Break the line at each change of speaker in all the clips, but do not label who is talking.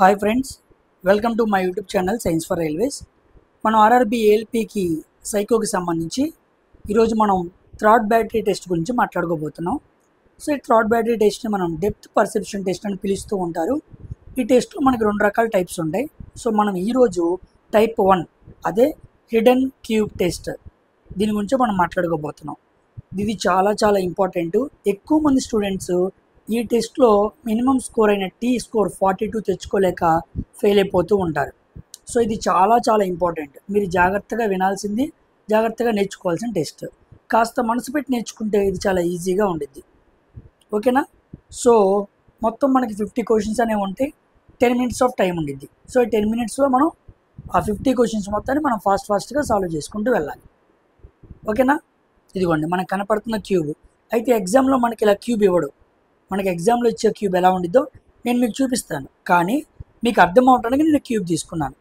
Hi friends, welcome to my YouTube channel science for railways. మనం RRB ఏఎల్పికి సైకోకి సంబంధించి ఈరోజు మనం థ్రాట్ బ్యాటరీ టెస్ట్ గురించి మాట్లాడుకోబోతున్నాం. సో ఈ థ్రాట్ బ్యాటరీ టెస్ట్ని మనం డెప్త్ పర్సెప్షన్ టెస్ట్ అని పిలుస్తూ ఉంటారు. ఈ టెస్ట్లో మనకి రెండు రకాల టైప్స్ ఉంటాయి. సో మనం ఈరోజు టైప్ 1 అదే హిడెన్ క్యూబ్ టెస్ట్, దీని గురించి మనం మాట్లాడుకోబోతున్నాం. ఇది చాలా ఇంపార్టెంట్. ఎక్కువ మంది స్టూడెంట్స్ ఈ టెస్ట్లో మినిమం స్కోర్ అయిన టీ స్కోర్ 42 తెచ్చుకోలేక ఫెయిల్ అయిపోతూ ఉంటారు. సో ఇది చాలా ఇంపార్టెంట్. మీరు జాగ్రత్తగా వినాల్సింది, జాగ్రత్తగా నేర్చుకోవాల్సిన టెస్ట్. కాస్త మనసు పెట్టి నేర్చుకుంటే ఇది చాలా ఈజీగా ఉండిద్ది. ఓకేనా? సో మొత్తం మనకి 50 క్వశ్చన్స్ అనేవి ఉంటాయి. 10 minutes ఆఫ్ టైం ఉండిద్ది. సో ఈ 10 minutesలో మనం ఆ 50 క్వశ్చన్స్ మొత్తాన్ని మనం ఫాస్ట్గా సాల్వ్ చేసుకుంటూ వెళ్ళాలి. ఓకేనా? ఇదిగోండి మనకు కనపడుతున్న క్యూబ్. అయితే ఎగ్జామ్లో మనకి ఇలా క్యూబ్ ఇవ్వడు. మనకి ఎగ్జామ్లో ఇచ్చే క్యూబ్ ఎలా ఉండిద్దో నేను మీకు చూపిస్తాను. కానీ మీకు అర్థం అవడానికి నేను క్యూబ్ తీసుకున్నాను.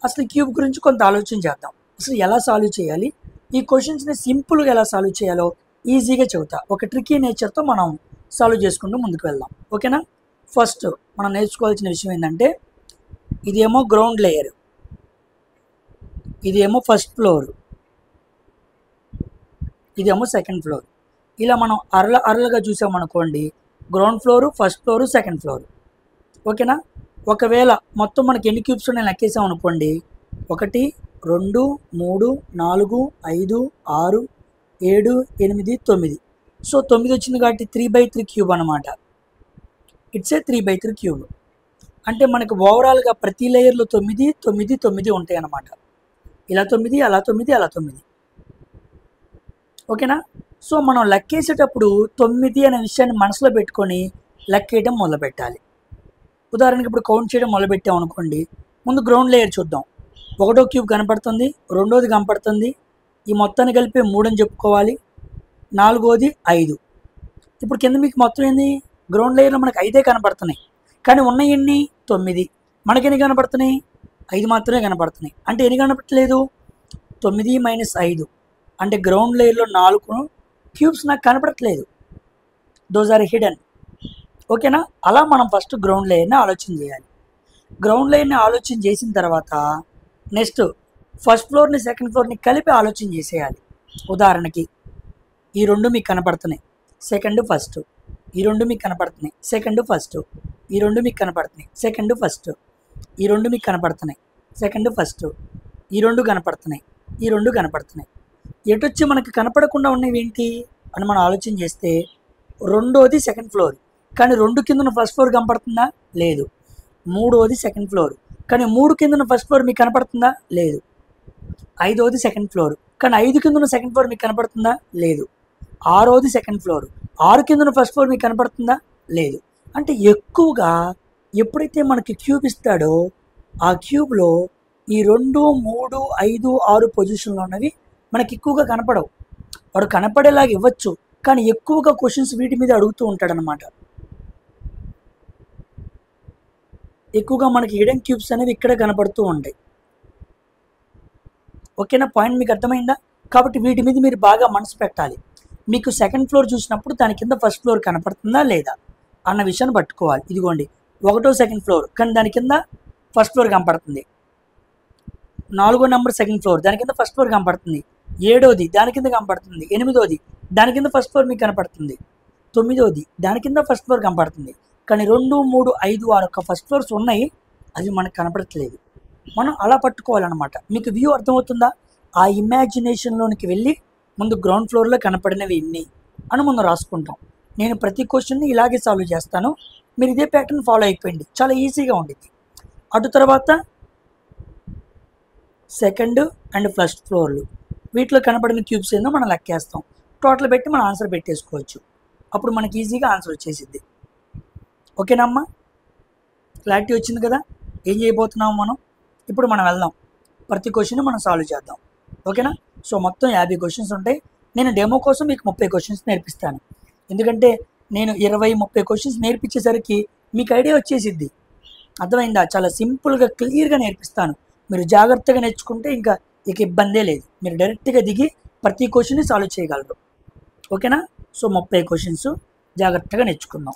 అసలు ఈ క్యూబ్ గురించి కొంత ఆలోచన చేద్దాం. అసలు ఎలా సాల్వ్ చేయాలి, ఈ క్వశ్చన్స్ని సింపుల్గా ఎలా సాల్వ్ చేయాలో ఈజీగా చెబుతా. ఒక ట్రికీ నేచర్తో మనం సాల్వ్ చేసుకుంటూ ముందుకు వెళ్దాం. ఓకేనా? ఫస్ట్ మనం నేర్చుకోవాల్సిన విషయం ఏంటంటే, ఇదేమో గ్రౌండ్ లేయర్, ఇదేమో ఫస్ట్ ఫ్లోర్, ఇదేమో సెకండ్ ఫ్లోర్. ఇలా మనం అరలుగా చూసామనుకోండి, ground floor, first floor, second floor. ఓకేనా? ఒకవేళ మొత్తం మనకి ఎన్ని క్యూబ్స్ ఉన్నాయి లెక్కేసాం అనుకోండి, 1 2 3 4 5 6 7 8 9. సో 9 వచ్చింది కాబట్టి 3/3 క్యూబ్ అనమాట. It's a 3/3 cube. అంటే మనకి ఓవరాల్గా ప్రతి లేయర్లో 9 9 9 ఉంటాయి అన్నమాట. ఇలా 9, అలా 9, అలా 9. ఓకేనా? సో మనం లెక్కేసేటప్పుడు 9 అనే విషయాన్ని మనసులో పెట్టుకొని లెక్కేయడం మొదలుపెట్టాలి. ఉదాహరణకి ఇప్పుడు కౌంట్ చేయడం మొదలుపెట్టాం అనుకోండి, ముందు గ్రౌండ్ లేయర్ చూద్దాం. 1వ క్యూబ్ కనపడుతుంది, 2వది కనపడుతుంది, ఈ మొత్తాన్ని కలిపి 3 అని చెప్పుకోవాలి, 4వది 5. ఇప్పుడు కింద మీకు మొత్తం ఏంది, గ్రౌండ్ లేయర్లో మనకి 5 కనపడుతున్నాయి, కానీ ఉన్నాయి ఎన్ని, 9. మనకి ఎన్ని కనపడుతున్నాయి, 5 మాత్రమే కనపడుతున్నాయి. అంటే ఎన్ని కనపడట్లేదు, 9 - 5. అంటే గ్రౌండ్ లేయర్లో 4 క్యూబ్స్ నాకు కనపడట్లేదు. Those are hidden. ఓకేనా? అలా మనం ఫస్ట్ గ్రౌండ్ లేయర్ని ఆలోచన చేయాలి. గ్రౌండ్ లేయర్ని ఆలోచన చేసిన తర్వాత నెక్స్ట్ ఫస్ట్ ఫ్లోర్ని సెకండ్ ఫ్లోర్ని కలిపి ఆలోచన చేసేయాలి. ఉదాహరణకి ఈ రెండు మీకు కనపడుతున్నాయి, సెకండ్ ఫస్ట్. ఈ రెండు మీకు కనపడుతున్నాయి, సెకండ్ ఫస్ట్. ఈ రెండు మీకు కనపడుతున్నాయి, సెకండ్ ఫస్ట్. ఈ రెండు మీకు కనపడుతున్నాయి, సెకండ్ ఫస్ట్. ఈ రెండు కనపడుతున్నాయి, ఈ రెండు కనపడుతున్నాయి. ఎటొచ్చి మనకి కనపడకుండా ఉన్నవి ఏంటి అని మనం ఆలోచన చేస్తే, 2వది సెకండ్ ఫ్లోర్, కానీ 2 కింద ఉన్న ఫస్ట్ ఫ్లోర్ కనపడుతుందా, లేదు. 3వది సెకండ్ ఫ్లోర్, కానీ 3 కింద ఉన్న ఫస్ట్ ఫ్లోర్ మీకు కనపడుతుందా, లేదు. 5వది సెకండ్ ఫ్లోర్, కానీ 5 కింద ఉన్న సెకండ్ ఫ్లోర్ మీకు కనపడుతుందా, లేదు. 6వది సెకండ్ ఫ్లోర్, 6 కింద ఉన్న ఫస్ట్ ఫ్లోర్ మీకు కనపడుతుందా, లేదు. అంటే ఎక్కువగా ఎప్పుడైతే మనకి క్యూబ్ ఇస్తాడో ఆ క్యూబ్లో ఈ 2 3 5 6 పొజిషన్లో ఉన్నవి మనకి ఎక్కువగా కనపడవు. వాడు కనపడేలాగా ఇవ్వచ్చు, కానీ ఎక్కువగా క్వశ్చన్స్ వీటి మీద అడుగుతూ ఉంటాడనమాట. ఎక్కువగా మనకి హిడెన్ క్యూబ్స్ అనేవి ఇక్కడ కనపడుతూ ఉంటాయి. ఓకేనా? పాయింట్ మీకు అర్థమైందా? కాబట్టి వీటి మీద మీరు బాగా మనసు పెట్టాలి. మీకు సెకండ్ ఫ్లోర్ చూసినప్పుడు దాని కింద ఫస్ట్ ఫ్లోర్ కనపడుతుందా లేదా అన్న విషయాన్ని పట్టుకోవాలి. ఇదిగోండి 1వ సెకండ్ ఫ్లోర్, కానీ దాని కింద ఫస్ట్ ఫ్లోర్ కనపడుతుంది. 4వ నెంబర్ సెకండ్ ఫ్లోర్, దాని కింద ఫస్ట్ ఫ్లోర్ కనపడుతుంది. 7వది దాని కింద కనపడుతుంది. 8వది దాని కింద ఫస్ట్ ఫ్లోర్ మీకు కనపడుతుంది. 9వది దాని కింద ఫస్ట్ ఫ్లోర్ కనపడుతుంది. కానీ 2 3 5 6 ఫస్ట్ ఫ్లోర్స్ ఉన్నాయి, అవి మనకు కనపడట్లేదు. మనం అలా పట్టుకోవాలన్నమాట. మీకు వ్యూ అర్థమవుతుందా? ఆ ఇమాజినేషన్లోనికి వెళ్ళి ముందు గ్రౌండ్ ఫ్లోర్లో కనపడినవి ఎన్ని అని మనం రాసుకుంటాం. నేను ప్రతి క్వశ్చన్ని ఇలాగే సాల్వ్ చేస్తాను. మీరు ఇదే ప్యాటర్న్ ఫాలో అయిపోయింది, చాలా ఈజీగా ఉండిద్ది. అటు తర్వాత సెకండ్ అండ్ ఫస్ట్ ఫ్లోర్లు, వీటిలో కనపడిన క్యూబ్స్ ఏందో మనం లెక్కేస్తాం. టోటల్ పెట్టి మనం ఆన్సర్ పెట్టేసుకోవచ్చు. అప్పుడు మనకి ఈజీగా ఆన్సర్ వచ్చేసిద్ది. ఓకేనా అమ్మా? క్లారిటీ వచ్చింది కదా? ఏం చేయబోతున్నాము మనం ఇప్పుడు? మనం వెళ్దాం, ప్రతి క్వశ్చన్ మనం సాల్వ్ చేద్దాం. ఓకేనా? సో మొత్తం 50 క్వశ్చన్స్ ఉంటాయి. నేను డెమో కోసం మీకు 30 క్వశ్చన్స్ నేర్పిస్తాను. ఎందుకంటే నేను 20 30 క్వశ్చన్స్ నేర్పించేసరికి మీకు ఐడియా వచ్చేసిద్ది. అర్థమైందా? చాలా సింపుల్గా క్లియర్గా నేర్పిస్తాను. మీరు జాగ్రత్తగా నేర్చుకుంటే ఇక ఇబ్బందే లేదు. మీరు డైరెక్ట్గా దిగి ప్రతి క్వశ్చన్ని సాల్వ్ చేయగలరు. ఓకేనా? సో 30 క్వశ్చన్స్ జాగ్రత్తగా నేర్చుకుందాం.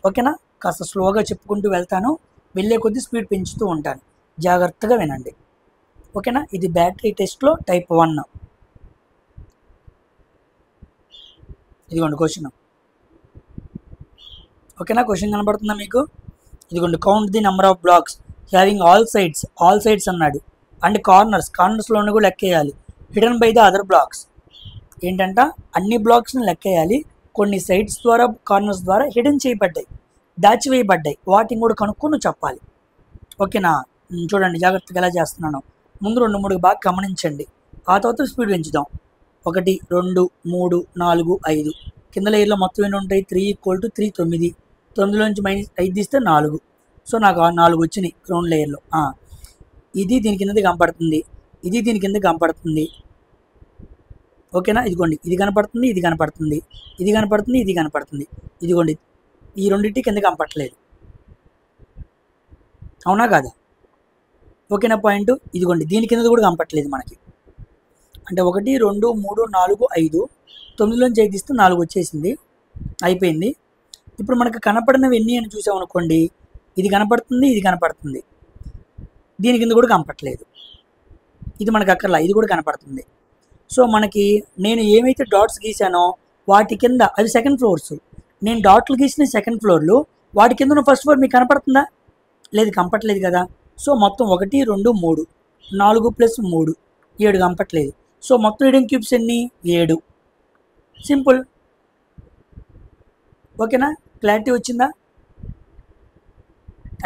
ఓకేనా? కాస్త స్లోగా చెప్పుకుంటూ వెళ్తాను. వెళ్ళే కొద్దీ స్పీడ్ పెంచుతూ ఉంటాను. జాగ్రత్తగా వినండి. ఓకేనా? ఇది బ్యాటరీ టెస్ట్లో టైప్ 1. ఇదిగోండి క్వశ్చన్. ఓకేనా? క్వశ్చన్ కనబడుతుందా మీకు? ఇదిగోండి, count the number of blocks having all sides అన్నాడు, అండ్ కార్నర్స్లోనే కూడా లెక్కేయాలి. Hidden by the other blocks. ఏంటంట, అన్ని బ్లాక్స్ని లెక్కేయాలి, కొన్ని సైడ్స్ ద్వారా కార్నర్స్ ద్వారా హిడెన్ చేయబడ్డాయి, దాచివేయబడ్డాయి, వాటిని కూడా కనుక్కొని చెప్పాలి. ఓకేనా? చూడండి జాగ్రత్తగా ఎలా చేస్తున్నాను. ముందు 2, 3 బాగా గమనించండి. ఆ తర్వాత స్పీడ్ పెంచుదాం. 1, 2, 3, 4, 5. కింద లేయర్లో మొత్తం ఎన్ని ఉంటాయి? 3 = 3, 9. 9లోంచి -5 తీస్తే 4. సో నాకు 4 వచ్చినాయి గ్రౌండ్ లేయర్లో. ఇది దీని కిందది కనపడుతుంది, ఇది దీని కింద కనపడుతుంది. ఓకేనా? ఇదిగోండి, ఇది కనపడుతుంది, ఇది కనపడుతుంది, ఇది కనపడుతుంది, ఇది కనపడుతుంది. ఇదిగోండి, ఈ రెండింటి కింద కనపడట్లేదు. అవునా కాదా? ఓకేనా పాయింట్? ఇదిగోండి, దీని కింద కూడా కనపడట్లేదు మనకి. అంటే 1, 2, 3, 4, 5. 9లోంచి 5 తీస్తే 4 వచ్చేసింది, అయిపోయింది. ఇప్పుడు మనకు కనపడినవి ఎన్ని అని చూసామనుకోండి, ఇది కనపడుతుంది, ఇది కనపడుతుంది, దీని కింద కూడా కనపడట్లేదు. ఇది మనకు అక్కర్లా, ఇది కూడా కనపడుతుంది. సో మనకి నేను ఏమైతే డాట్స్ గీసానో వాటి కింద అవి సెకండ్ ఫ్లోర్స్, నేను డాట్లు గీసిన సెకండ్ ఫ్లోర్లు, వాటి కింద ఉన్న ఫస్ట్ ఫ్లోర్ మీకు కనపడుతుందా? లేదు, కనపట్లేదు కదా. సో మొత్తం 1, 2, 3, 4 + 3, 7 కనపట్లేదు. సో మొత్తం హిడెన్ క్యూబ్స్ ఎన్ని? 7. సింపుల్. ఓకేనా? క్లారిటీ వచ్చిందా?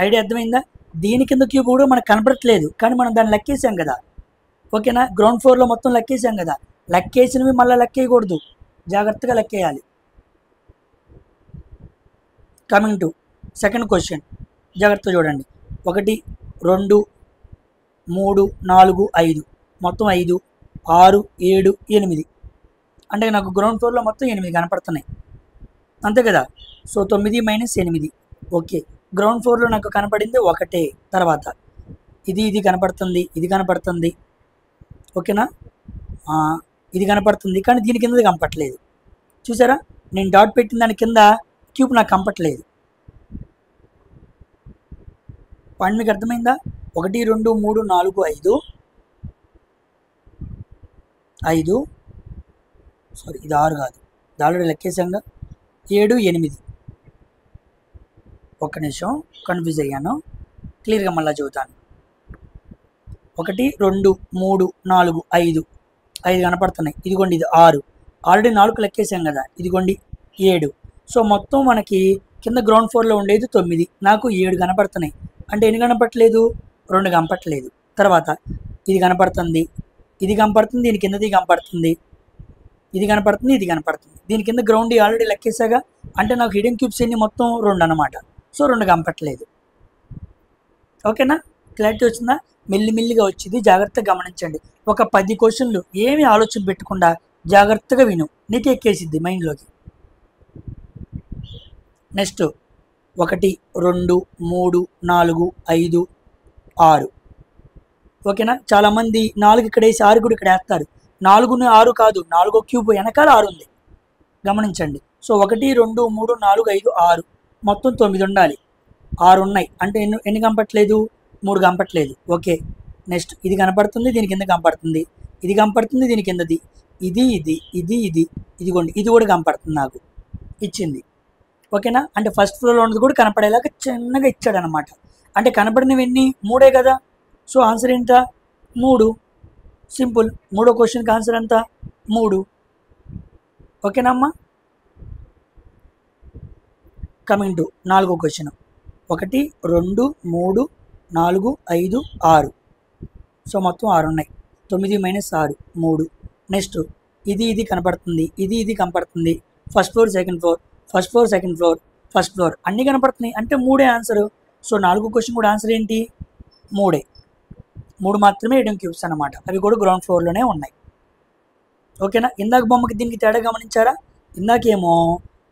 ఐడియా అర్థమైందా? దీని కింద క్యూబ్ కూడా మనకు కనపడట్లేదు, కానీ మనం దాన్ని లెక్కేసాం కదా. ఓకేనా? గ్రౌండ్ ఫ్లోర్లో మొత్తం లెక్కేసాం కదా. లెక్కేసినవి మళ్ళీ లెక్కేయకూడదు, జాగ్రత్తగా లెక్కేయాలి. కమింగ్ టు సెకండ్ క్వశ్చన్, జాగ్రత్తగా చూడండి. 1, 2, 3, 4, 5, మొత్తం 5, 6, 7, 8. అంటే నాకు గ్రౌండ్ ఫ్లోర్లో మొత్తం 8 కనపడుతున్నాయి, అంతే కదా. సో 9 - 8. ఓకే, గ్రౌండ్ ఫ్లోర్లో నాకు కనపడింది 1. తర్వాత ఇది కనపడుతుంది, ఇది కనపడుతుంది. ఓకేనా? ఇది కనపడుతుంది, కానీ దీని కింద కనపట్లేదు. చూసారా, నేను డాట్ పెట్టిన దాని కింద క్యూబ్ నాకు కనపట్లేదు. పాయింట్ మీకు అర్థమైందా? 1, 2, 3, 4, 5. సారీ, ఇది 6 కాదు, ఆల్రెడీ లెక్కేసాంగా. 7, 8. ఒక్క నిమిషం, కన్ఫ్యూజ్ అయ్యాను, క్లియర్గా మళ్ళీ చెబుతాను. 1, 2, 3, 4, 5 కనపడుతున్నాయి. ఇదిగోండి, ఇది 6, ఆల్రెడీ 4 లెక్కేసాం కదా. ఇదిగోండి 7. సో మొత్తం మనకి కింద గ్రౌండ్ ఫ్లోర్లో ఉండేది 9, నాకు 7 కనపడుతున్నాయి. అంటే ఎన్ని కనపట్లేదు? 2 కనపట్లేదు. తర్వాత ఇది కనపడుతుంది, ఇది కనపడుతుంది, దీని కిందది కనపడుతుంది, ఇది కనపడుతుంది, ఇది కనపడుతుంది. దీని కింద గ్రౌండ్ ఆల్రెడీ లెక్కేసాగా. అంటే నాకు హిడెన్ క్యూబ్స్ ఎన్ని? మొత్తం 2 అన్నమాట. సో 2 కనపట్లేదు. ఓకేనా? క్లారిటీ వచ్చిందా? మెల్లిమెల్లిగా వచ్చింది, జాగ్రత్తగా గమనించండి. ఒక 10 క్వశ్చన్లు ఏమి ఆలోచన పెట్టకుండా జాగ్రత్తగా విను, నీకు ఎక్కేసిద్ది మైండ్లోకి. నెక్స్ట్ 1, 2, 3, 4, 5, 6. ఓకేనా? చాలామంది 4 ఇక్కడ వేసి 6 కూడా ఇక్కడ వేస్తారు. 4ని 6 కాదు, 4 క్యూబ్ వెనకాల 6 ఉంది, గమనించండి. సో 1, 2, 3, 4, 5, 6, మొత్తం 9 ఉండాలి. 6 ఉన్నాయి, అంటే ఎన్ని కనపట్లేదు? 3 కనపట్లేదు. ఓకే, నెక్స్ట్ ఇది కనపడుతుంది, దీని కింద కనపడుతుంది, ఇది కనపడుతుంది, దీని కిందది, ఇదిగోండి, ఇది కూడా కనపడుతుంది నాకు, ఇచ్చింది. ఓకేనా? అంటే ఫస్ట్ ఫ్లోర్లో ఉన్నది కూడా కనపడేలాగా చిన్నగా ఇచ్చాడు అనమాట. అంటే కనపడినవి ఎన్ని? 3 కదా. సో ఆన్సర్ ఎంత? 3. సింపుల్. 3వ క్వశ్చన్కి ఆన్సర్ ఎంత? 3. ఓకేనా అమ్మా? కమింగ్ టు 4వ క్వశ్చన్. 1, 2, 3, 4, 5, 6. సో మొత్తం 6 ఉన్నాయి. 9 - 6, 3. నెక్స్ట్ ఇది కనపడుతుంది, ఇది కనపడుతుంది. First floor, second floor, first floor, second floor, first floor అన్నీ కనపడుతున్నాయి. అంటే 3 ఆన్సరు. సో 4వ క్వశ్చన్ కూడా ఆన్సర్ ఏంటి? 3. 3 మాత్రమే హిడెన్ క్యూబ్స్ అన్నమాట. అవి కూడా గ్రౌండ్ ఫ్లోర్లోనే ఉన్నాయి. ఓకేనా? ఇందాక బొమ్మకి దీనికి తేడా గమనించారా? ఇందాకేమో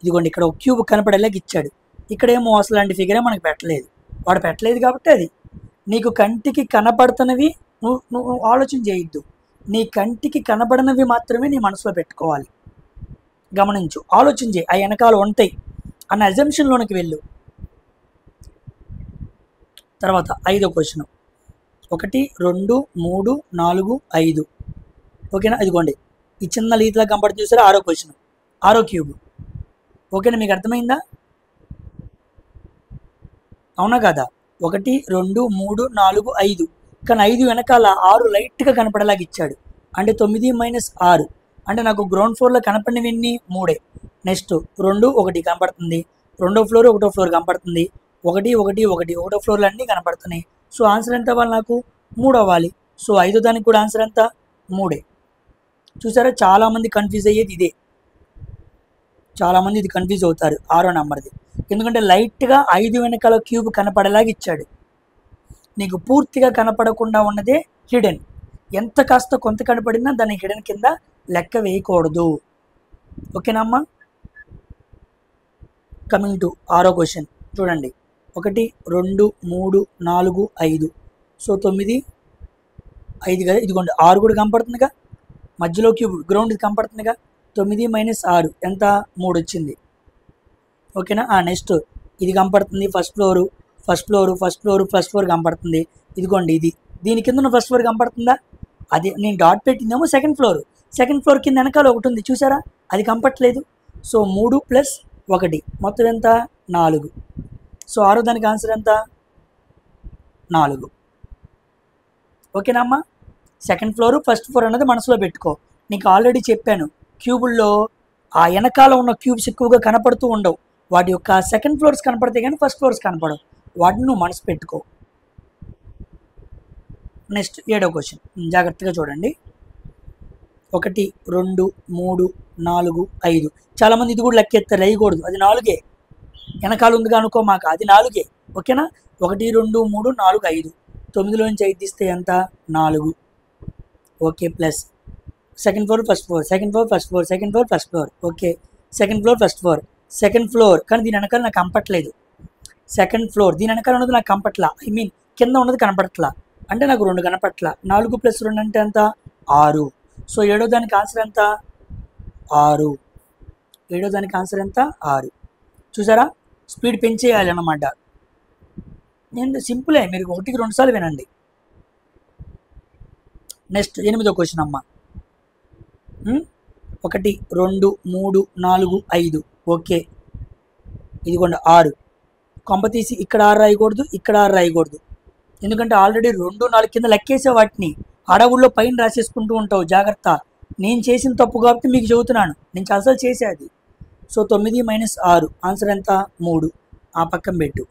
ఇదిగోండి ఇక్కడ ఒక క్యూబ్ కనపడేలాగా ఇచ్చాడు, ఇక్కడేమో అసలు లాంటి ఫిగరే మనకి పెట్టలేదు. వాడు పెట్టలేదు కాబట్టి అది నీకు కంటికి కనపడుతున్నవి నువ్వు ఆలోచన చేయొద్దు. నీ కంటికి కనబడినవి మాత్రమే నీ మనసులో పెట్టుకోవాలి. గమనించు, ఆలోచన చేయి, ఆ వెనకాల ఉంటాయి అన్న అజంప్షన్లోనికి వెళ్ళు. తర్వాత 5వ క్వశ్చన్ 1 2 3 4 5 ఓకేనా. ఇదిగోండి ఈ చిన్న లీతలా కనపడుతుంది చూసారా, 6వ క్వశ్చన్ 6వ క్యూబ్. ఓకేనా, మీకు అర్థమైందా? అవునా కదా? 1 2 3 4 5 కానీ 5 వెనకాల 6 లైట్గా కనపడేలాగా ఇచ్చాడు. అంటే 9 మైనస్ 6 అంటే నాకు గ్రౌండ్ ఫ్లోర్లో కనపడినవి ఎన్ని? 3. నెక్స్ట్ 2 1 కనపడుతుంది, రెండో ఫ్లోర్ ఒకటో ఫ్లోర్ కనపడుతుంది, 1 1 1 ఒకటో ఫ్లోర్లు అన్నీ కనపడుతున్నాయి. సో ఆన్సర్ ఎంత అవ్వాలి? నాకు 3 అవ్వాలి. సో 5వ దానికి కూడా ఆన్సర్ ఎంత? 3. చూసారా, చాలామంది కన్ఫ్యూజ్ అయ్యేది ఇదే. చాలామంది ఇది కన్ఫ్యూజ్ అవుతారు 6వ నెంబర్ది, ఎందుకంటే లైట్గా 5 వెనకాల క్యూబ్ కనపడేలాగా ఇచ్చాడు. నీకు పూర్తిగా కనపడకుండా ఉన్నదే హిడెన్. ఎంత కాస్త కొంత కనపడినా దాన్ని హిడెన్ కింద లెక్క వేయకూడదు. ఓకేనా అమ్మా? కమింగ్ టు 6వ క్వశ్చన్ చూడండి. 1 2 3 4 5 సో 9 5 కదా. ఇదిగోండి 6 కూడా కనపడుతుందిగా, మధ్యలో క్యూబ్ గ్రౌండ్ కనపడుతుందిగా. 9 మైనస్ 6 ఎంత? 3 వచ్చింది. ఓకేనా. నెక్స్ట్ ఇది కనపడుతుంది, ఫస్ట్ ఫ్లోర్ కనపడుతుంది. ఇదిగోండి ఇది, దీని కింద ఉన్న ఫస్ట్ ఫ్లోర్ కనపడుతుందా? అది నేను డాట్ పెట్టిందేమో సెకండ్ ఫ్లోర్ కింద వెనకాల ఒకటి ఉంది చూసారా, అది కనపట్లేదు. సో 3 ప్లస్ 1 మొత్తం ఎంత? 4. సో 6వ దానికి ఆన్సర్ ఎంత? 4. ఓకేనా అమ్మా? సెకండ్ ఫ్లోర్ ఫస్ట్ ఫ్లోర్ అన్నది మనసులో పెట్టుకో. నీకు ఆల్రెడీ చెప్పాను, క్యూబుల్లో ఆ వెనకాల ఉన్న క్యూబ్స్ ఎక్కువగా కనపడుతూ ఉండవు. వాటి యొక్క సెకండ్ ఫ్లోర్స్ కనపడతాయి కానీ ఫస్ట్ ఫ్లోర్స్ కనపడవు. వాటిని నువ్వు మనసు పెట్టుకో. నెక్స్ట్ 7వ క్వశ్చన్ జాగ్రత్తగా చూడండి. 1 2 3 4 5 చాలామంది ఇది కూడా లెక్కెత్తారు, వేయకూడదు. అది 4 వెనకాల ఉందిగా అనుకో, మాకు అది 4. ఓకేనా. 1 2 3 4 5 9లోంచి 5 తీస్తే ఎంత? 4. Okay, plus second floor first floor okay. Second floor కానీ దీని వెనకాల నాకు కంపట్లేదు. సెకండ్ ఫ్లోర్ దీని వెనకాల ఉన్నది నాకు కంపట్లా, కింద ఉన్నది కనపట్లా, అంటే నాకు 2 కనపట్ల. 4 ప్లస్ 2 అంటే ఎంత? 6. సో 7వ దానికి ఆన్సర్ ఎంత? 6. 7వ దానికి ఆన్సర్ ఎంత? 6. చూసారా, స్పీడ్ పెంచేయాలి అన్నమాట. నేను సింపులే, మీరు 1కి 2 సార్లు వినండి. నెక్స్ట్ 8వ క్వశ్చన్ అమ్మ. 1 2 3 4 5 ఓకే. ఇదిగోండి 6. కొంప తీసి ఇక్కడ 6 రాయకూడదు, ఇక్కడ 6 రాయకూడదు, ఎందుకంటే ఆల్రెడీ 2 4 కింద లెక్కేసే వాటిని అడవుల్లో పైన రాసేసుకుంటూ ఉంటావు. జాగ్రత్త, నేను చేసిన తప్పు కాబట్టి మీకు చెబుతున్నాను, నేను చాలాసార్లు చేసేది. సో 9 మైనస్ 6 ఆన్సర్ ఎంత? 3. ఆ పక్కన పెట్టు.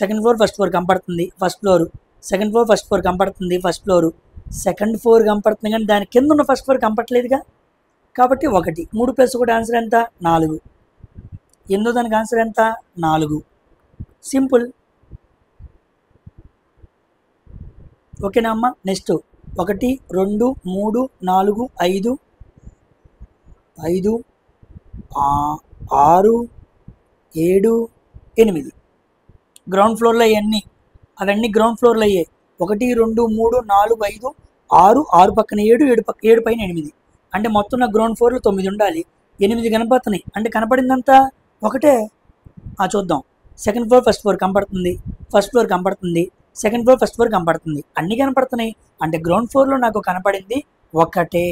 సెకండ్ ఫ్లోర్ ఫస్ట్ ఫ్లోర్ కనపడుతుంది, సెకండ్ ఫ్లోర్ ఫస్ట్ ఫ్లోర్ కనపడుతుంది, సెకండ్ ఫ్లోర్ కనపడుతుంది కానీ దాని కింద ఉన్న ఫస్ట్ ఫ్లోర్ కనపట్లేదుగా, కాబట్టి 1. 3 ప్లస్ 1 ఆన్సర్ ఎంత? 4. 8వ దానికి ఆన్సర్ ఎంత? 4. సింపుల్. ఓకేనా అమ్మ? నెక్స్ట్ 1 2 3 4 5 6 7 8 గ్రౌండ్ ఫ్లోర్లో అవన్నీ గ్రౌండ్ ఫ్లోర్లో అయ్యాయి. 1 2 3 4 5 6 పక్కన 7 7 పైన 8 అంటే మొత్తం నా గ్రౌండ్ ఫ్లోర్లో 9 ఉండాలి. 8 కనపడుతున్నాయి, అంటే కనపడిందంతా 1. చూద్దాం. సెకండ్ ఫ్లోర్ ఫస్ట్ ఫ్లోర్ కనపడుతుంది, సెకండ్ ఫ్లోర్ ఫస్ట్ ఫ్లోర్ కనపడుతుంది, అన్నీ కనపడుతున్నాయి, అంటే గ్రౌండ్ ఫ్లోర్లో నాకు కనపడింది 1.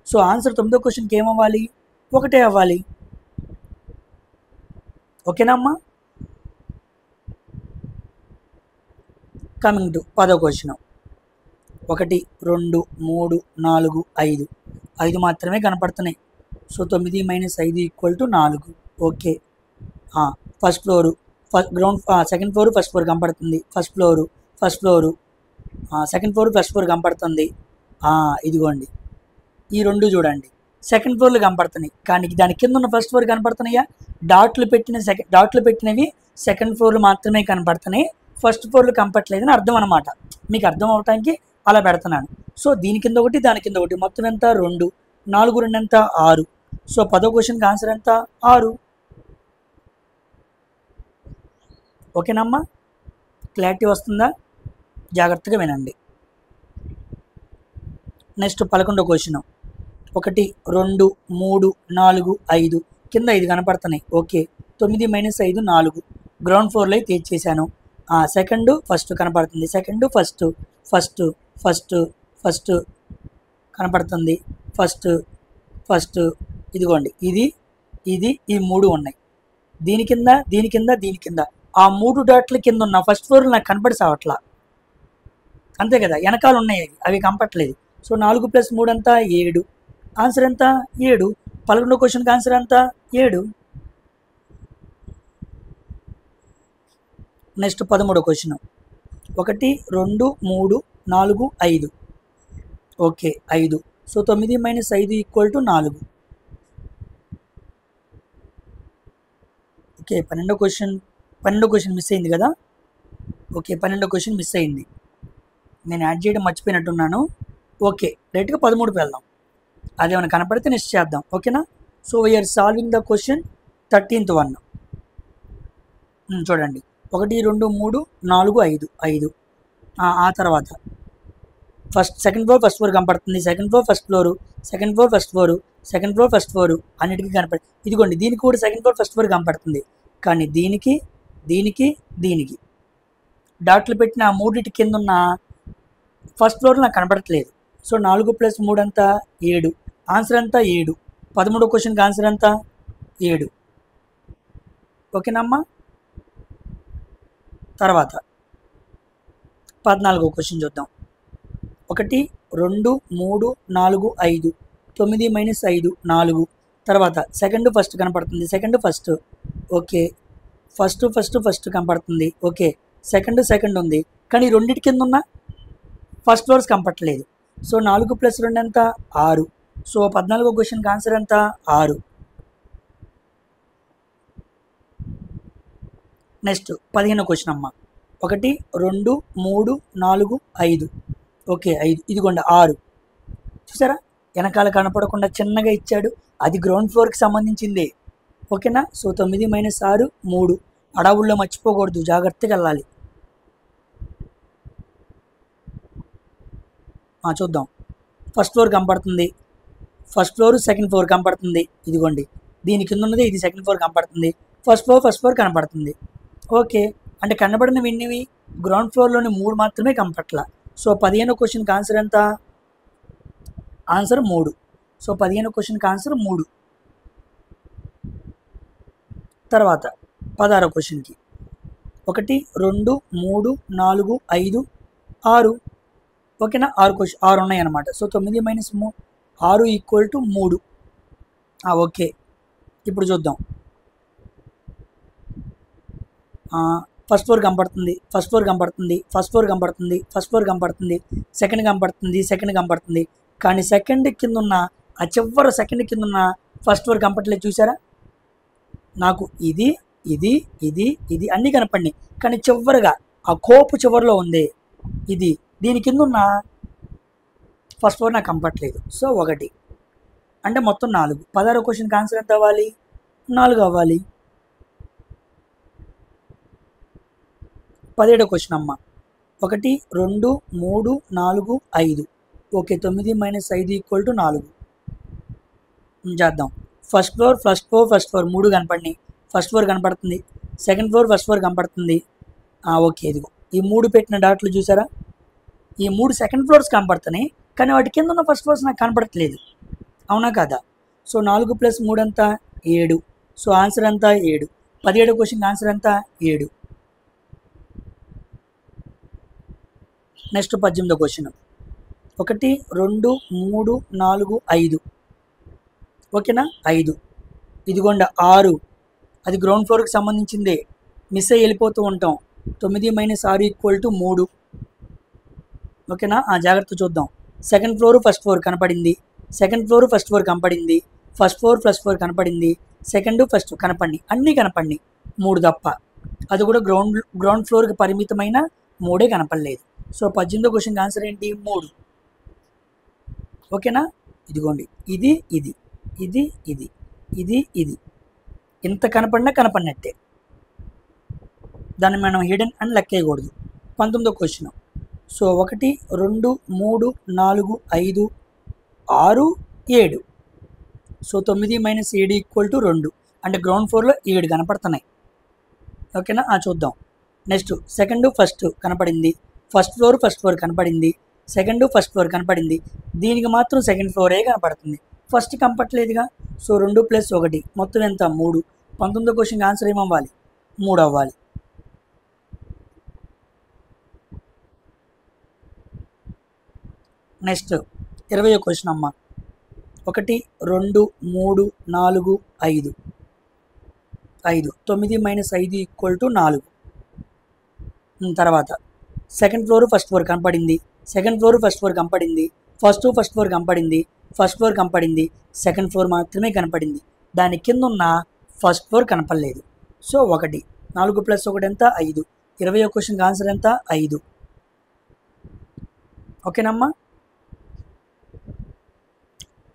సో ఆన్సర్ 9వ క్వశ్చన్కి ఏమవ్వాలి? 1 అవ్వాలి. ఓకేనా అమ్మా? కమింగ్ టు 10వ క్వశ్చన్. 1 2 3 4 5 మాత్రమే కనపడుతున్నాయి. So 9 minus 5 equal to 4. Okay. First floor second floor first floor కనపడుతుంది, first floor second floor first floor కనపడుతుంది. ఇదిగోండి ఈ 2 చూడండి, సెకండ్ ఫ్లోర్లు కనపడుతున్నాయి కానీ దాని కింద ఉన్న ఫస్ట్ ఫ్లోర్ కనపడుతున్నాయా? డాట్లు పెట్టినవి సెకండ్ ఫ్లోర్లు మాత్రమే కనపడుతున్నాయి, ఫస్ట్ ఫ్లోర్లు కనపట్లేదని అర్థం అనమాట. మీకు అర్థం అవటానికి అలా పెడుతున్నాను. సో దీని కింద 1 దాని కింద 1 మొత్తం ఎంత? 2. 4 2 ఎంత? 6. సో 10వ క్వశ్చన్కి ఆన్సర్ ఎంత? 6. ఓకేనమ్మా? క్లారిటీ వస్తుందా? జాగ్రత్తగా వినండి. Next 11వ question. 1 2 3 4 5 కింద 5 కనపడుతున్నాయి. ఓకే. 9 మైనస్ 5 4 గ్రౌండ్ ఫ్లోర్లో తెచ్చేసాను. సెకండ్ ఫస్ట్ కనపడుతుంది, second first first first first కనపడుతుంది, ఫస్ట్ ఫస్ట్. ఇదిగోండి ఇది ఇది ఈ మూడు ఉన్నాయి, దీని కింద దీని కింద దీని కింద. ఆ మూడు డాట్ల కింద ఉన్న ఫస్ట్ ఫ్లోర్ నాకు కనపడి సావట్లా, అంతే కదా, వెనకాల ఉన్నాయి అవి కనపట్లేదు. సో 4 + 3 అంతా 7. ఆన్సర్ ఎంత? 7. 11వ క్వశ్చన్కి ఆన్సర్ ఎంత? 7. నెక్స్ట్ 13వ క్వశ్చన్. 1 2 3 4 5. ఓకే 5. సో 9 - 5 = 4. ఓకే 12వ క్వశ్చన్ మిస్ అయింది కదా. ఓకే 12వ క్వశ్చన్ మిస్ అయింది, నేను యాడ్ చేయడం మర్చిపోయినట్టున్నాను. ఓకే డైరెక్ట్గా 13కి వెళ్దాం, అదేమైనా కనపడితే నెక్స్ట్ చేద్దాం. ఓకేనా. So we're solving the question 13th one. చూడండి 1 2 3 4 5 5. ఆ తర్వాత సెకండ్ ఫ్లోర్ ఫస్ట్ ఫ్లోర్ కనపడుతుంది, second floor first floor, second floor first floor, second floor first floor అన్నిటికీ కనపడి. ఇదిగోండి దీనికి కూడా సెకండ్ ఫ్లోర్ ఫస్ట్ ఫ్లోర్ కనపడుతుంది, కానీ దీనికి దీనికి దీనికి డాట్లు పెట్టిన ఆ మూడింటి కింద ఉన్న ఫస్ట్ ఫ్లోర్ నాకు కనపడట్లేదు. సో 4 + 3 అంతా 7. ఆన్సర్ అంతా 7. 13వ క్వశ్చన్కి ఆన్సర్ అంతా 7. ఓకేనమ్మా. తర్వాత 14వ క్వశ్చన్ చూద్దాం. 1 2 3 4 5. 9 - 5 4. తర్వాత సెకండ్ ఫస్ట్ కనపడుతుంది, second first. Okay first first first కనపడుతుంది. ఓకే సెకండ్ ఉంది, కానీ రెండింటి కింద ఉన్న ఫస్ట్ ఫ్లోర్స్ కనపడట్లేదు. సో 4 + 2 ఎంత? 6. సో 14వ క్వశ్చన్కి ఆన్సర్ ఎంత? 6. నెక్స్ట్ 15వ క్వశ్చన్ అమ్మ. 1 2 3 4 5. ఓకే 5. ఇదిగోండి 6. చూసారా వెనకాల కనపడకుండా చిన్నగా ఇచ్చాడు, అది గ్రౌండ్ ఫ్లోర్కి సంబంధించింది. ఓకేనా. సో 9 - 6 3. అడవుల్లో మర్చిపోకూడదు, జాగ్రత్తగా వెళ్ళాలి. చూద్దాం. ఫస్ట్ ఫ్లోర్ కనపడుతుంది, ఫస్ట్ ఫ్లోర్ సెకండ్ ఫ్లోర్ కనపడుతుంది. ఇదిగోండి దీని కింద ఉన్నది ఇది సెకండ్ ఫ్లోర్ కనపడుతుంది, ఫస్ట్ ఫ్లోర్ కనపడుతుంది. ఓకే అంటే కనబడినవి ఎన్నివి? గ్రౌండ్ ఫ్లోర్లోని 3 మాత్రమే కనపట్ల. సో 15వ క్వశ్చన్కి ఆన్సర్ ఎంత? ఆన్సర్ 3. సో 15వ క్వశ్చన్కి ఆన్సర్ 3. తర్వాత 16వ క్వశ్చన్కి 1 2 3 4 5 6. ఓకేనా. 6 ఉన్నాయి అన్నమాట. సో 9 - 6 = 3. ఓకే ఇప్పుడు చూద్దాం. ఫస్ట్ ఫ్లోర్ కనపడుతుంది, ఫస్ట్ ఫ్లోర్ కనపడుతుంది, ఫస్ట్ ఫ్లోర్ కనపడుతుంది, ఫస్ట్ ఫ్లోర్ కనపడుతుంది, సెకండ్ కనపడుతుంది, సెకండ్ కనపడుతుంది, కానీ సెకండ్ కింద ఉన్న ఆ చివరి సెకండ్ కింద ఉన్న ఫస్ట్ ఫ్లోర్ కనపడలేదు. చూసారా నాకు ఇది ఇది ఇది ఇది అన్నీ కనపడినాయి, కానీ చివరిగా ఆ కోపు చివరిలో ఉంది ఇది, దీని కింద ఉన్న ఫస్ట్ ఫ్లోర్ నాకు కనపడలేదు. సో 1 అంటే మొత్తం 4. 16వ క్వశ్చన్కి ఆన్సర్ ఎంత అవ్వాలి? 4 అవ్వాలి. 17వ క్వశ్చన్ అమ్మ. 1 2 3 4 5. ఓకే 9 - 5 = 4. చేద్దాం. ఫస్ట్ ఫ్లోర్ 3 కనపడినాయి, ఫస్ట్ ఫ్లోర్ కనపడుతుంది, సెకండ్ ఫ్లోర్ ఫస్ట్ ఫ్లోర్ కనపడుతుంది. ఓకే ఇదిగో ఈ 3 పెట్టిన డాట్లు చూసారా, ఈ 3 సెకండ్ ఫ్లోర్స్ కనపడుతున్నాయి, కానీ వాటి కింద ఉన్న ఫస్ట్ ఫ్లోర్స్ నాకు కనపడట్లేదు. అవునా కదా. సో 4 + 3 అంతా 7. సో ఆన్సర్ అంతా 7. 17వ క్వశ్చన్కి ఆన్సర్ అంతా 7. నెక్స్ట్ 18వ క్వశ్చన్. 1 2 3 4 5. ఓకేనా 5. ఇదిగోండి 6. అది గ్రౌండ్ ఫ్లోర్కి సంబంధించిందే, మిస్ అయ్యి వెళ్ళిపోతూ ఉంటాం. 9 - 6 = 3. ఓకేనా. జాగ్రత్త చూద్దాం. సెకండ్ ఫ్లోర్ ఫస్ట్ ఫ్లోర్ కనపడింది, సెకండ్ ఫ్లోర్ ఫస్ట్ ఫ్లోర్ కనపడింది, ఫస్ట్ ఫ్లోర్ ఫస్ట్ ఫ్లోర్ కనపడింది, సెకండ్ ఫస్ట్ కనపడి అన్నీ కనపడి 3 తప్ప, అది కూడా గ్రౌండ్ ఫ్లోర్కి పరిమితమైన 3 కనపడలేదు. సో 18వ క్వశ్చన్కి ఆన్సర్ ఏంటి? 3. ఓకేనా. ఇదిగోండి ఇది ఇది ఇది ఇది ఇది ఇది ఇంత కనపడినా కనపడినట్టే, దాన్ని మనం హిడెన్ అని లెక్కేయకూడదు. 19వ క్వశ్చన్. సో 1 2 3 4 5 6 7. సో 9 - 7 = 2. అంటే గ్రౌండ్ ఫ్లోర్లో 7 కనపడుతున్నాయి. ఓకేనా. చూద్దాం. నెక్స్ట్ సెకండ్ ఫస్ట్ కనపడింది, ఫస్ట్ ఫ్లోర్ కనపడింది, సెకండ్ ఫస్ట్ ఫ్లోర్ కనపడింది, దీనికి మాత్రం సెకండ్ ఫ్లోరే కనపడుతుంది, ఫస్ట్ కనపట్లేదుగా. సో 2 + 1 మొత్తం ఎంత 3. 19వ క్వశ్చన్కి ఆన్సర్ ఏమవ్వాలి 3 అవ్వాలి. నెక్స్ట్ 20వ క్వశ్చన్ అమ్మ. 1 2 3 4 5 9 - 5 = 4. తర్వాత సెకండ్ ఫ్లోర్ ఫస్ట్ ఫ్లోర్ కనపడింది, సెకండ్ ఫ్లోర్ ఫస్ట్ ఫ్లోర్ కనపడింది, ఫస్ట్ ఫ్లోర్ కనపడింది, ఫస్ట్ ఫ్లోర్ కనపడింది, సెకండ్ ఫ్లోర్ మాత్రమే కనపడింది, దాని కింద ఉన్న ఫస్ట్ ఫ్లోర్ కనపడలేదు. సో 1 4 + 1 ఎంత 5. 20వ క్వశ్చన్కి ఆన్సర్ ఎంత 5. ఓకేనమ్మా.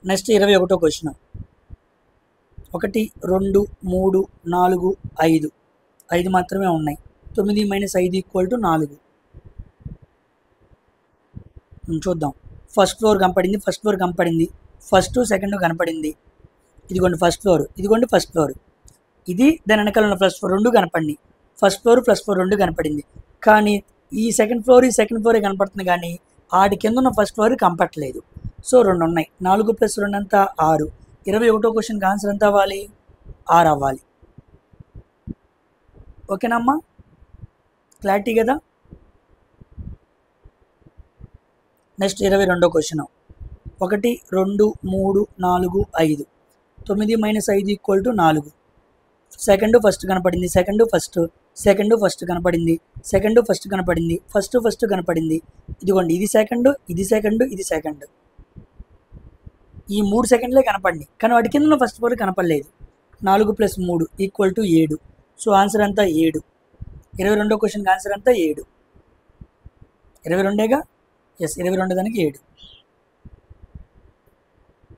నెక్స్ట్ 21వ క్వశ్చన్. 1 2 3 4 5 5 మాత్రమే ఉన్నాయి. 9 - 5 = 4. చూద్దాం. ఫస్ట్ ఫ్లోర్ కనపడింది, ఫస్ట్ ఫ్లోర్ కనపడింది, ఫస్ట్ సెకండ్ కనపడింది, ఇదిగోండి ఫస్ట్ ఫ్లోర్, ఇదిగోండి ఫస్ట్ ఫ్లోర్, ఇది దాని వెనకాల ఉన్న ఫస్ట్ ఫ్లోర్ 2 కనపడింది, ఫస్ట్ ఫ్లోర్ ప్లస్ ఫ్లోర్ 2 కనపడింది. కానీ ఈ సెకండ్ ఫ్లోరే కనపడుతుంది, కానీ ఆడి కింద ఉన్న ఫస్ట్ ఫ్లోర్ కనపట్లేదు. సో 2 ఉన్నాయి. 4 + 2 ఎంత 6. 21వ క్వశ్చన్కి ఆన్సర్ ఎంత అవ్వాలి 6 అవ్వాలి. ఓకేనమ్మా, క్లారిటీ కదా. నెక్స్ట్ 22వ క్వశ్చన్. 1 2 3 4 5 9 - 5 = 4. సెకండ్ ఫస్ట్ కనపడింది, సెకండ్ ఫస్ట్ కనపడింది, సెకండ్ ఫస్ట్ కనపడింది, ఫస్ట్ కనపడింది, ఇదిగోండి ఇది సెకండ్, ఇది సెకండ్, ఇది సెకండ్, ఈ 3 సెకండ్లే కనపడింది, కానీ వాటి కింద ఫస్ట్ ఫ్లోర్ కనపడలేదు. 4 + 3 = 7. సో ఆన్సర్ అంతా 7. 22వ క్వశ్చన్కి ఆన్సర్ అంతా 7. 22గా, ఎస్ 22 దానికి 7.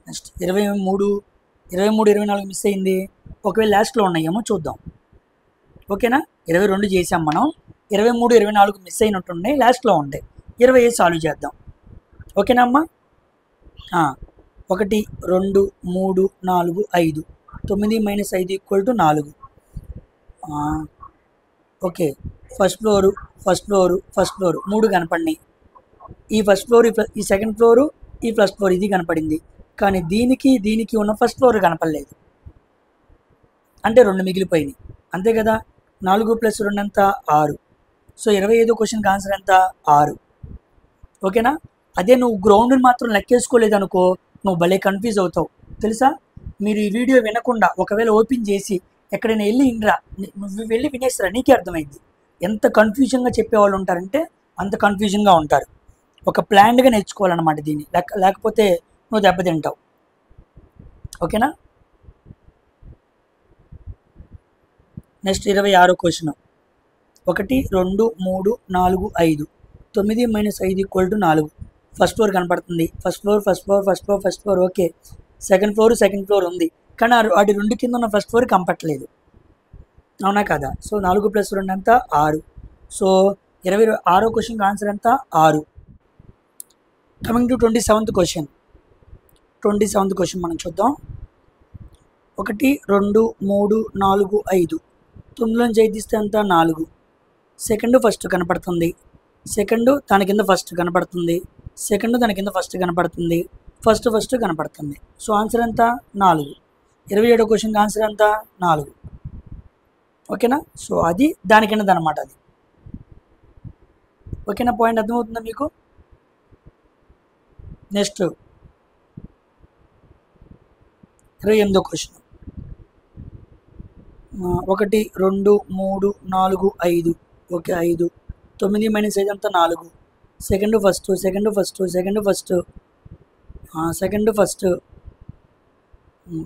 నెక్స్ట్ 23 24 మిస్ అయింది. ఒకవేళ లాస్ట్లో ఉన్నాయేమో చూద్దాం. ఓకేనా, 22 చేసాం మనం, 23 24 మిస్ అయినట్టున్నాయి, లాస్ట్లో ఉంటాయి. 25 సాల్వ్ చేద్దాం. ఓకేనా అమ్మా. 1 2 3 4 5 9 - 5 = 4. Okay, first floor 3 కనపడినాయి. ఈ ఫస్ట్ ఫ్లోర్, ఈ సెకండ్ ఫ్లోరు, ఈ ఫస్ట్ ఫ్లోర్ ఇది కనపడింది, కానీ దీనికి ఉన్న ఫస్ట్ ఫ్లోర్ కనపడలేదు, అంటే 2 మిగిలిపోయినాయి, అంతే కదా. 4 + 2 ఎంత 6. సో 25వ క్వశ్చన్కి ఆన్సర్ ఎంత 6. ఓకేనా. అదే నువ్వు గ్రౌండ్ని మాత్రం లెక్కేసుకోలేదు అనుకో, నువ్వు భలే కన్ఫ్యూజ్ అవుతావు తెలుసా. మీరు ఈ వీడియో వినకుండా ఒకవేళ ఓపెన్ చేసి ఎక్కడైనా వెళ్ళి వినరా, నువ్వు వెళ్ళి వినేస్తారా, నీకే అర్థమైంది. ఎంత కన్ఫ్యూజన్గా చెప్పేవాళ్ళు ఉంటారంటే అంత కన్ఫ్యూజన్గా ఉంటారు. ఒక ప్లాన్డ్గా నేర్చుకోవాలన్నమాట దీన్ని, లేకపోతే నువ్వు దెబ్బతింటావు. ఓకేనా. నెక్స్ట్ 26వ క్వశ్చన్. 1 2 3 4 5 9 - 5 = 4. ఫస్ట్ ఫ్లోర్ కనపడుతుంది, first floor okay. Second floor ఉంది, కానీ వాటి 2 కింద ఉన్న ఫస్ట్ ఫ్లోర్ కనపట్లేదు, అవునా కదా. సో 4 + 2 ఎంత 6. సో 26వ క్వశ్చన్కి ఆన్సర్ ఎంత 6. Coming to 27th question. 27th question మనం చూద్దాం. 1 2 3 4 5 9లోంచి 5 తీస్తే ఎంత 4. సెకండ్ ఫస్ట్ కనపడుతుంది, సెకండ్ దాని కింద ఫస్ట్ కనపడుతుంది, సెకండ్ దాని కింద ఫస్ట్ కనపడుతుంది, ఫస్ట్ కనపడుతుంది. సో ఆన్సర్ ఎంత 4. 27వ క్వశ్చన్కి ఆన్సర్ ఎంత 4. ఓకేనా. సో అది దాని కింద అనమాట అది. ఓకేనా, పాయింట్ అర్థమవుతుందా మీకు. Next 28వ question. 1 2 3 4 5 ఓకే 5 9 - 5 అంతా 4. సెకండ్ ఫస్ట్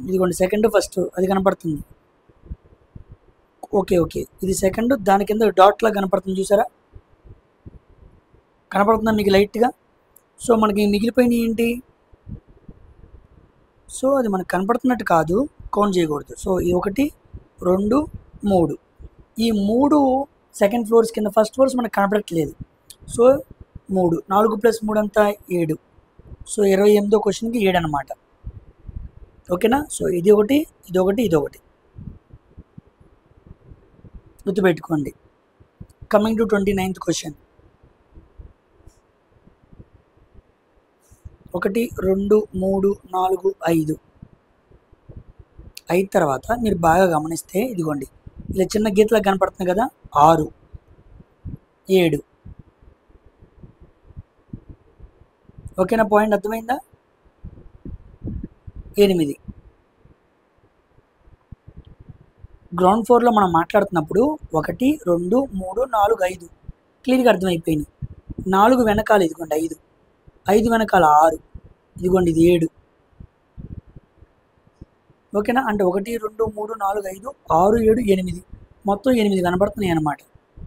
ఇదిగోండి సెకండ్ ఫస్ట్ అది కనపడుతుంది. ఓకే ఇది సెకండ్, దాని కింద డాట్లా కనపడుతుంది చూసారా, కనపడుతుందా మీకు లైట్గా. సో మనకి మిగిలిపోయినవి ఏంటి, సో అది మనకు కనపడుతున్నట్టు కాదు, కౌంట్ చేయకూడదు. సో ఈ 1 2 3 ఈ 3 సెకండ్ ఫ్లోర్స్ కింద ఫస్ట్ ఫ్లోర్స్ మనకు కనపడట్లేదు. సో 3 4 + 3 అంతా 7. సో 28వ క్వశ్చన్కి 7 అనమాట. ఓకేనా. సో ఇది ఒకటి గుర్తుపెట్టుకోండి. Coming to 29th question. 1 2 3 4 5 5 తర్వాత మీరు బాగా గమనిస్తే ఇదిగోండి ఇలా చిన్న గీతలా కనపడుతుంది కదా, 6 7. ఓకేనా? పాయింట్ అర్థమైందా? 8. గ్రౌండ్ ఫ్లోర్లో మనం మాట్లాడుతున్నప్పుడు 1 2 3 4 5 క్లియర్గా అర్థమైపోయింది. 4 వెనకాల ఇదిగోండి 5, 5 వెనకాల 6, ఇదిగోండి ఇది 7. ఓకేనా? అంటే 1 2 3 4 5 6 7 8 మొత్తం 8 కనపడుతున్నాయి అన్నమాట.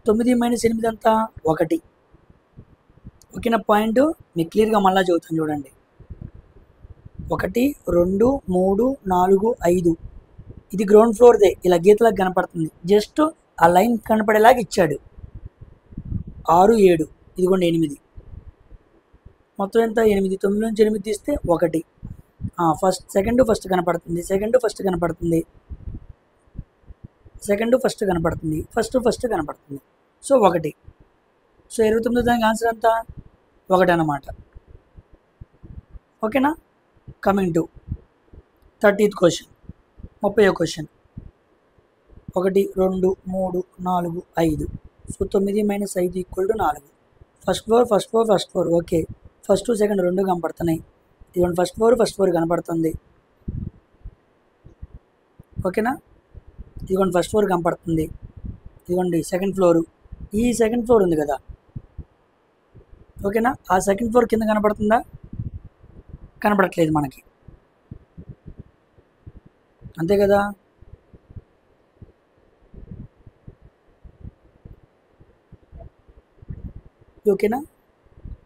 9 - 8 అంతా 1. ఓకేనా? పాయింట్ మీకు క్లియర్గా మళ్ళీ చదువుతాను చూడండి. 1 2 3 4 5 ఇది గ్రౌండ్ ఫ్లోర్దే, ఇలా గీతలకు కనపడుతుంది. జస్ట్ ఆ లైన్ కనపడేలాగా ఇచ్చాడు. 6 7 ఇదిగోండి 8 మొత్తం ఎంత 8. 9 నుంచి 8 తీస్తే 1. సెకండ్ ఫస్ట్ కనపడుతుంది, ఫస్ట్ కనపడుతుంది, ఫస్ట్ కనపడుతుంది, ఫస్ట్ కనపడుతుంది. సో 1. సో 29 దానికి ఆన్సర్ ఎంత? 1 అన్నమాట. ఓకేనా? Coming to 30th question. 30వ question. 1 2 3 4 5. So 9 - 5 = 4. First floor. Okay, first second 2 కనపడుతున్నాయి. ఇదిగోండి ఫస్ట్ ఫ్లోర్ కనపడుతుంది. ఓకేనా? ఇదిగోండి ఫస్ట్ ఫ్లోర్ కనపడుతుంది. ఇదిగోండి సెకండ్ ఫ్లోరు. ఈ సెకండ్ ఫ్లోర్ ఉంది కదా, ఓకేనా? ఆ సెకండ్ ఫ్లోర్ కింద కనపడుతుందా? కనపడట్లేదు మనకి, అంతే కదా? ఓకేనా?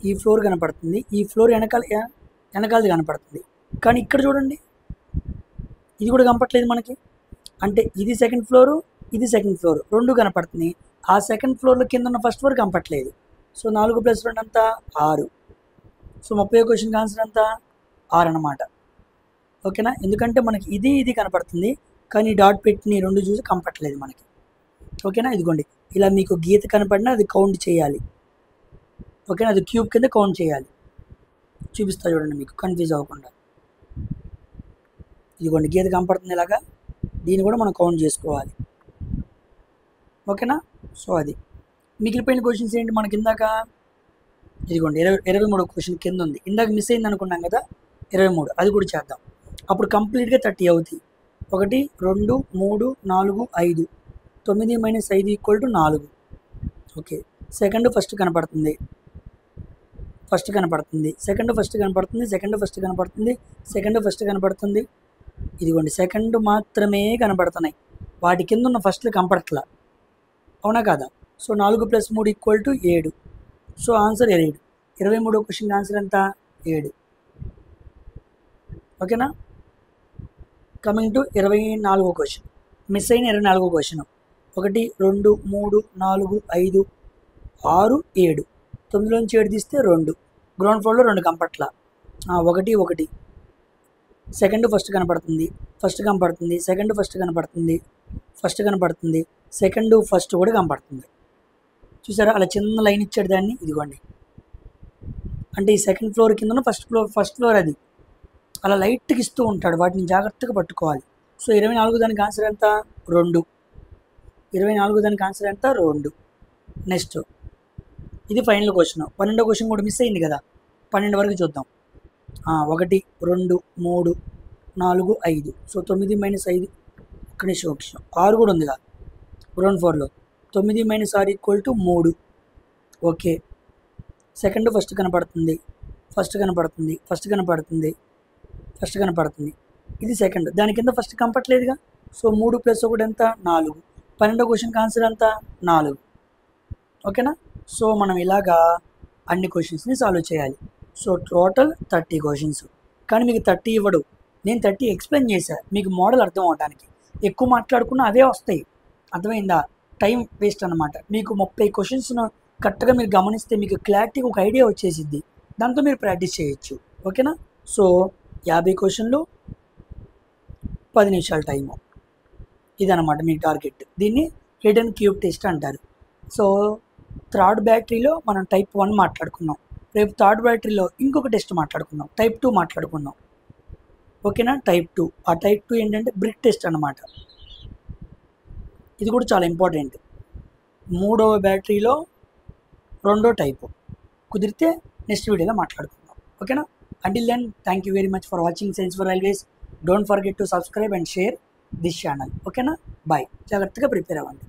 ఈ ఫ్లోర్ కనపడుతుంది, ఈ ఫ్లోర్ వెనకాలది కనపడుతుంది. కానీ ఇక్కడ చూడండి, ఇది కూడా కనపడట్లేదు మనకి. అంటే ఇది సెకండ్ ఫ్లోరు, ఇది సెకండ్ ఫ్లోర్, 2 కనపడుతున్నాయి. ఆ సెకండ్ ఫ్లోర్లో కింద ఉన్న ఫస్ట్ ఫ్లోర్ కనపడట్లేదు. సో 4 + 2 అంతా 6. సో 30వ క్వశ్చన్కి ఆన్సర్ అంతా 6 అన్నమాట. ఓకేనా? ఎందుకంటే మనకి ఇది కనపడుతుంది, కానీ డాట్ పెట్టిన 2 చూసి కనపడట్లేదు మనకి. ఓకేనా? ఇదిగోండి ఇలా మీకు గీత కనపడినా అది కౌంట్ చేయాలి. ఓకేనా? అది క్యూబ్ కింద కౌంట్ చేయాలి. చూపిస్తా చూడండి మీకు కన్ఫ్యూజ్ అవ్వకుండా. ఇదిగోండి గీత కనపడుతుంది ఇలాగా, దీన్ని కూడా మనం కౌంట్ చేసుకోవాలి. ఓకేనా? సో అది మిగిలిపోయిన క్వశ్చన్స్ ఏంటి మనకి? ఇందాక ఇదిగోండి 23వ క్వశ్చన్ కింద ఉంది. ఇందాక మిస్ అయింది అనుకున్నాం కదా 23, అది కూడా చేద్దాం. అప్పుడు కంప్లీట్గా 30 అవుతాయి. 1 2 3 4 5. 9 - 5 = 4. ఓకే, సెకండ్ ఫస్ట్ కనపడుతుంది, సెకండ్ ఫస్ట్ కనపడుతుంది. ఇదిగోండి సెకండ్ మాత్రమే కనపడుతున్నాయి, వాటి కింద ఉన్న ఫస్ట్లు కనపడట్లా. అవునా కాదా? సో 4 + 3 = 7. So answer 7. 23వ క్వశ్చన్కి ఆన్సర్ ఎంత? 7. ఓకేనా? కమింగ్ టు 24వ క్వశ్చన్. మిస్ అయిన 24వ క్వశ్చన్. 1 2 3 4 5 6 7. 9 నుంచి 7 తీస్తే 2. గ్రౌండ్ ఫ్లోర్లో 2 కనపట్ల. 1 1. సెకండ్ ఫస్ట్ కనపడుతుంది, సెకండ్ ఫస్ట్ కనపడుతుంది, సెకండ్ ఫస్ట్ కూడా కనపడుతుంది. చూసారా అలా చిన్న లైన్ ఇచ్చాడు దాన్ని. ఇదిగోండి అంటే ఈ సెకండ్ ఫ్లోర్ కింద ఫస్ట్ ఫ్లోర్ అది అలా లైట్గా ఇస్తూ ఉంటాడు, వాటిని జాగ్రత్తగా పట్టుకోవాలి. సో 24 దానికి ఆన్సర్ ఎంత? 2. 24 దానికి ఆన్సర్ ఎంత? 2. నెక్స్ట్ ఇది ఫైనల్ క్వశ్చన్. 12వ క్వశ్చన్ కూడా మిస్ అయింది కదా, 12 వరకు చూద్దాం. 1 2 3 4 5. సో 9 - 5 ఒక్క నిమిషం 6 కూడా ఉంది కదా గ్రౌండ్ ఫ్లోర్లో. 9 - 6 = 3. ఓకే, సెకండ్ ఫస్ట్ కనపడుతుంది, ఇది సెకండ్, దాని కింద ఫస్ట్ కనపట్లేదుగా. సో 3 + 1 ఎంత? 4. 12వ క్వశ్చన్కి ఆన్సర్ ఎంత? 4. ఓకేనా? సో మనం ఇలాగా అన్ని క్వశ్చన్స్ని సాల్వ్ చేయాలి. సో టోటల్ 30 క్వశ్చన్స్, కానీ మీకు 30 ఇవ్వడు. నేను 30 ఎక్స్ప్లెయిన్ చేశాను మీకు మోడల్ అర్థం అవడానికి. ఎక్కువ మాట్లాడుకున్నా అవే వస్తాయి, అర్థమైందా? టైం వేస్ట్ అన్నమాట. మీకు 30 క్వశ్చన్స్ను కరెక్ట్గా మీరు గమనిస్తే మీకు క్లారిటీగా ఒక ఐడియా వచ్చేసిద్ది, దాంతో మీరు ప్రాక్టీస్ చేయొచ్చు. ఓకేనా? సో 50 క్వశ్చన్లు 10 నిమిషాల టైము, ఇదన్నమాట మీ టార్గెట్. దీన్ని హిడెన్ క్యూబ్ టెస్ట్ అంటారు. సో థర్డ్ బ్యాటరీలో మనం టైప్ 1 మాట్లాడుకున్నాం. రేపు థర్డ్ బ్యాటరీలో ఇంకొక టెస్ట్ మాట్లాడుకుందాం, టైప్ 2 మాట్లాడుకుందాం. ఓకేనా? టైప్ 2, ఆ టైప్ 2 ఏంటంటే బ్రిక్ టెస్ట్ అన్నమాట. ఇది కూడా చాలా ఇంపార్టెంట్. 3వ బ్యాటరీలో 2వ టైపు కుదిరితే నెక్స్ట్ వీడియోలో మాట్లాడుకుందాం. ఓకేనా? Until then, thank you very much for watching science for railways. Don't forget to subscribe and share this channel. ఓకేనా? బాయ్. జాగ్రత్తగా ప్రిపేర్ అవ్వండి.